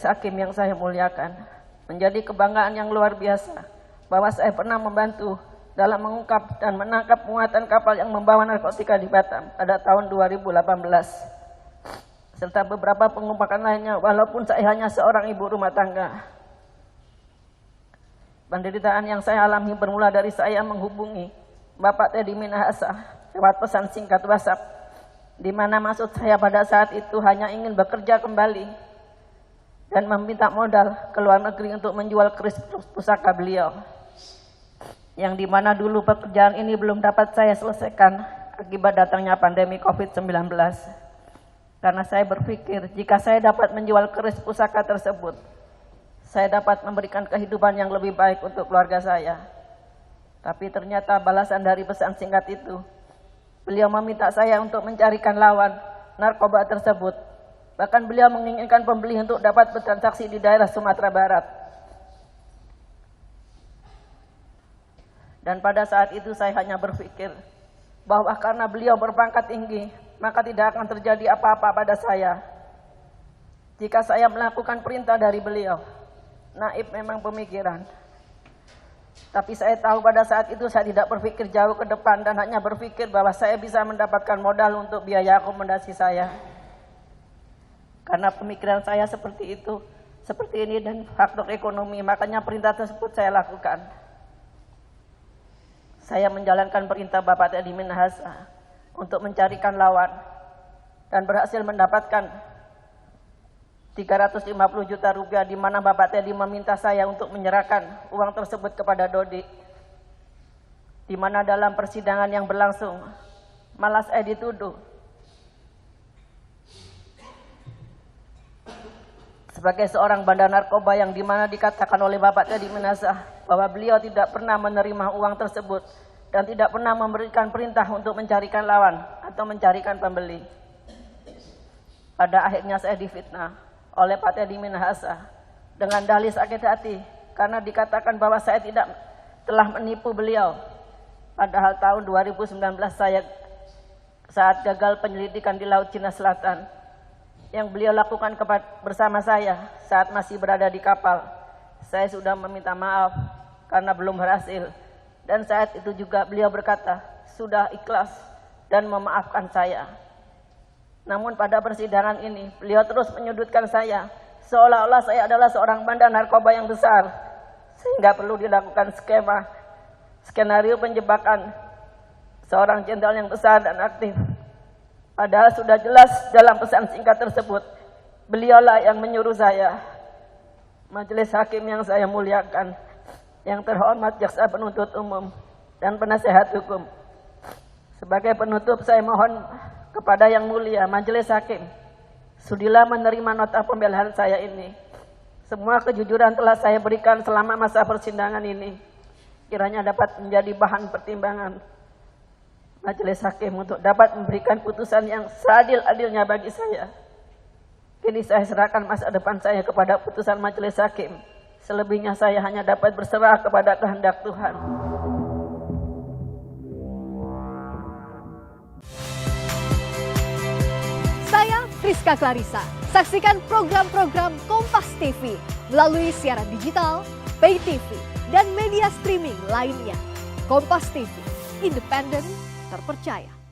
Hakim yang saya muliakan, menjadi kebanggaan yang luar biasa bahwa saya pernah membantu dalam mengungkap dan menangkap muatan kapal yang membawa narkotika di Batam pada tahun 2018 serta beberapa pengungkapan lainnya, walaupun saya hanya seorang ibu rumah tangga. Penderitaan yang saya alami bermula dari saya menghubungi Bapak Teddy Minahasa lewat pesan singkat WhatsApp, di mana maksud saya pada saat itu hanya ingin bekerja kembali dan meminta modal ke luar negeri untuk menjual keris pusaka beliau, yang dimana dulu pekerjaan ini belum dapat saya selesaikan akibat datangnya pandemi COVID-19. Karena saya berpikir jika saya dapat menjual keris pusaka tersebut, saya dapat memberikan kehidupan yang lebih baik untuk keluarga saya. Tapi ternyata balasan dari pesan singkat itu, beliau meminta saya untuk mencarikan lawan narkoba tersebut. Bahkan beliau menginginkan pembeli untuk dapat bertransaksi di daerah Sumatera Barat. Dan pada saat itu saya hanya berpikir bahwa karena beliau berpangkat tinggi, maka tidak akan terjadi apa-apa pada saya jika saya melakukan perintah dari beliau. Naib memang pemikiran. Tapi saya tahu pada saat itu saya tidak berpikir jauh ke depan dan hanya berpikir bahwa saya bisa mendapatkan modal untuk biaya akomodasi saya. Karena pemikiran saya seperti itu, seperti ini dan faktor ekonomi, makanya perintah tersebut saya lakukan. Saya menjalankan perintah Bapak Teddy Minahasa untuk mencarikan lawan dan berhasil mendapatkan 350 juta rupiah, di mana Bapak Teddy meminta saya untuk menyerahkan uang tersebut kepada Dodi. Di mana dalam persidangan yang berlangsung, malah saya dituduh sebagai seorang bandar narkoba, yang dimana dikatakan oleh Bapak Teddy Minahasa bahwa beliau tidak pernah menerima uang tersebut dan tidak pernah memberikan perintah untuk mencarikan lawan atau mencarikan pembeli. Pada akhirnya saya difitnah oleh Pak Teddy Minahasa dengan dalih sakit hati karena dikatakan bahwa saya tidak telah menipu beliau. Padahal tahun 2019 saya saat gagal penyelidikan di Laut Cina Selatan, yang beliau lakukan bersama saya saat masih berada di kapal, saya sudah meminta maaf karena belum berhasil. Dan saat itu juga beliau berkata sudah ikhlas dan memaafkan saya. Namun pada persidangan ini beliau terus menyudutkan saya, seolah-olah saya adalah seorang bandar narkoba yang besar, sehingga perlu dilakukan skenario penjebakan seorang jenderal yang besar dan aktif. Padahal sudah jelas dalam pesan singkat tersebut, beliaulah yang menyuruh saya. Majelis hakim yang saya muliakan, yang terhormat jaksa penuntut umum dan penasehat hukum, sebagai penutup saya mohon kepada yang mulia majelis hakim, sudilah menerima nota pembelaan saya ini. Semua kejujuran telah saya berikan selama masa persidangan ini, kiranya dapat menjadi bahan pertimbangan majelis hakim untuk dapat memberikan putusan yang seadil-adilnya bagi saya. Kini saya serahkan masa depan saya kepada putusan majelis hakim. Selebihnya saya hanya dapat berserah kepada kehendak Tuhan. Saya Friska Clarissa. Saksikan program-program Kompas TV melalui siaran digital, pay TV, dan media streaming lainnya. Kompas TV, independen, terpercaya.